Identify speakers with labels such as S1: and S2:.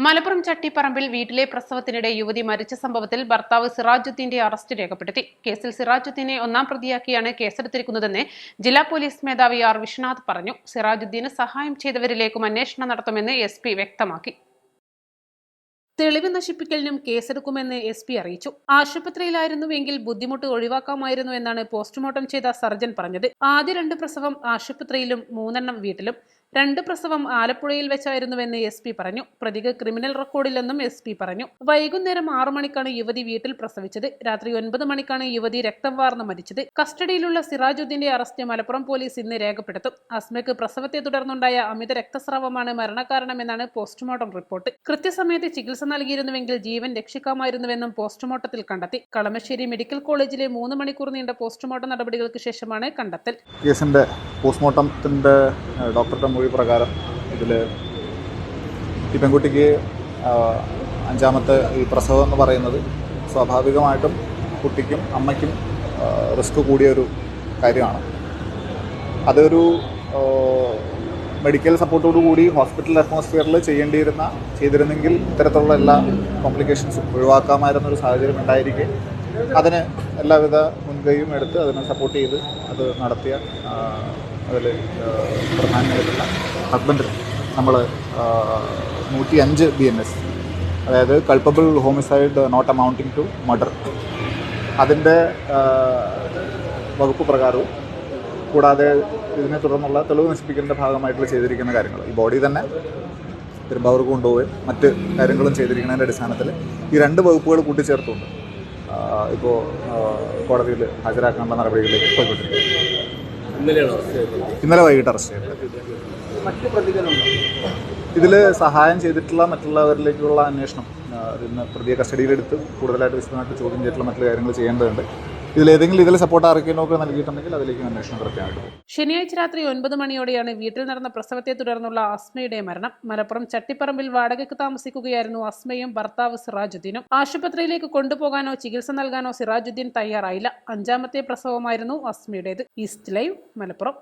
S1: മലപ്പുറം ചട്ടിപ്പറമ്പിൽ വീട്ടിലെ പ്രസവത്തിനിടെ യുവതി മരിച്ച സംഭവത്തിൽ ഭർത്താവ് സിറാജുദ്ദീന്റെ അറസ്റ്റ് രേഖപ്പെടുത്തി. കേസിൽ സിറാജുദ്ദീനെ ഒന്നാം പ്രതിയാക്കിയാണ് കേസെടുത്തിരിക്കുന്നതെന്ന് ജില്ലാ പോലീസ് മേധാവി ആർ വിശ്വനാഥ് പറഞ്ഞു. സിറാജുദ്ദീന് സഹായം ചെയ്തവരിലേക്കും അന്വേഷണം നടത്തുമെന്ന് SP വ്യക്തമാക്കി. തെളിവ് നശിപ്പിക്കലിനും കേസെടുക്കുമെന്ന് SP അറിയിച്ചു. ആശുപത്രിയിലായിരുന്നുവെങ്കിൽ ബുദ്ധിമുട്ട് ഒഴിവാക്കാമായിരുന്നു എന്നാണ് പോസ്റ്റ്മോർട്ടം ചെയ്ത സർജൻ പറഞ്ഞത്. ആദ്യ 2 പ്രസവം ആശുപത്രിയിലും 3 വീട്ടിലും. 2 പ്രസവം ആലപ്പുഴയിൽ വെച്ചായിരുന്നുവെന്ന് SP പറഞ്ഞു. പ്രതിക്ക് ക്രിമിനൽ റെക്കോർഡില്ലെന്നും SP പറഞ്ഞു. വൈകുന്നേരം 6 മണിക്കാണ് യുവതി വീട്ടിൽ പ്രസവിച്ചത്. രാത്രി 9 മണിക്കാണ് യുവതി രക്തം വാർന്ന് മരിച്ചത്. കസ്റ്റഡിയിലുള്ള സിറാജുദ്ദീന്റെ അറസ്റ്റ് മലപ്പുറം പോലീസ് ഇന്ന് രേഖപ്പെടുത്തും. അസ്മയ്ക്ക് പ്രസവത്തെ തുടർന്നുണ്ടായ അമിത രക്തസ്രാവമാണ് മരണകാരണമെന്നാണ് പോസ്റ്റ്മോർട്ടം റിപ്പോർട്ട്. കൃത്യസമയത്ത് ചികിത്സ നൽകിയിരുന്നുവെങ്കിൽ ജീവൻ രക്ഷിക്കാമായിരുന്നുവെന്നും പോസ്റ്റ്മോർട്ടത്തിൽ കണ്ടെത്തി. കളമശ്ശേരി മെഡിക്കൽ കോളേജിലെ 3 മണിക്കൂർ നീണ്ട പോസ്റ്റ്മോർട്ടം നടപടികൾക്ക് ശേഷമാണ് കണ്ടെത്തൽ.
S2: കേസിന്റെ പോസ്റ്റ്മോർട്ടത്തിന്റെ ഡോക്ടറുടെ മൊഴി പ്രകാരം ഇതിൽ ഈ പെൺകുട്ടിക്ക് 5ാമത്തെ ഈ പ്രസവം എന്ന് പറയുന്നത് സ്വാഭാവികമായിട്ടും കുട്ടിക്കും അമ്മയ്ക്കും റിസ്ക് കൂടിയൊരു കാര്യമാണ്. അതൊരു മെഡിക്കൽ സപ്പോർട്ടോടു കൂടി ഹോസ്പിറ്റൽ അറ്റ്മോസ്ഫിയറിൽ ചെയ്തിരുന്നെങ്കിൽ ഇത്തരത്തിലുള്ള എല്ലാ കോംപ്ലിക്കേഷൻസും ഒഴിവാക്കാമായിരുന്നൊരു സാഹചര്യം ഉണ്ടായിരിക്കെ അതിന് എല്ലാവിധ മുൻകൈയും എടുത്ത് അതിനെ സപ്പോർട്ട് ചെയ്ത് അത് നടത്തിയ അതിൽ പ്രധാനമായിട്ടുള്ള ഹസ്ബൻഡിന് നമ്മൾ 105 BNS, അതായത് culpable homicide not amounting to murder, അതിൻ്റെ വകുപ്പ് പ്രകാരവും കൂടാതെ ഇതിനെ തുടർന്നുള്ള തെളിവ് നശിപ്പിക്കലിൻ്റെ ഭാഗമായിട്ടുള്ള ചെയ്തിരിക്കുന്ന കാര്യങ്ങൾ ഈ ബോഡി തന്നെ പെരുമ്പാവൂർക്ക് കൊണ്ടുപോവുകയും മറ്റ് കാര്യങ്ങളും ചെയ്തിരിക്കുന്നതിൻ്റെ അടിസ്ഥാനത്തിൽ ഈ 2 വകുപ്പുകൾ കൂട്ടിച്ചേർത്തുകൊണ്ട് ഇപ്പോൾ കോടതിയിൽ ഹാജരാക്കാനുള്ള നടപടികളിലേക്ക് പോയിക്കൊണ്ടിരിക്കുന്നു. ഇന്നലെ വൈകിട്ട് അറസ്റ്റ് ചെയ്തത്. ഇതിൽ സഹായം ചെയ്തിട്ടുള്ള മറ്റുള്ളവരിലേക്കുള്ള അന്വേഷണം ഇന്ന് പ്രതിയെ കസ്റ്റഡിയിലെടുത്ത് കൂടുതലായിട്ട് വിശദമായിട്ട് ചോദ്യം ചെയ്തിട്ടുള്ള മറ്റു കാര്യങ്ങൾ ചെയ്യേണ്ടതുണ്ട്. ഇതിൽ സപ്പോർട്ട് ആർക്കെങ്കിലുമൊക്കെ നൽകിയിട്ടുണ്ടെങ്കിൽ അതിലേക്കും അന്വേഷണം കൃത്യമായിട്ട്.
S1: ശനിയാഴ്ച രാത്രി 9 മണിയോടെയാണ് വീട്ടിൽ നടന്ന പ്രസവത്തെ തുടർന്നുള്ള അസ്മയുടെ മരണം. മലപ്പുറം ചട്ടിപ്പറമ്പിൽ വാടകയ്ക്ക് താമസിക്കുകയായിരുന്നു അസ്മയും ഭർത്താവ് സിറാജുദ്ദീനും. ആശുപത്രിയിലേക്ക് കൊണ്ടുപോകാനോ ചികിത്സ നൽകാനോ സിറാജുദ്ദീൻ തയ്യാറായില്ല. 5ാമത്തെ പ്രസവമായിരുന്നു അസ്മയുടേത്. East Live, Malappuram.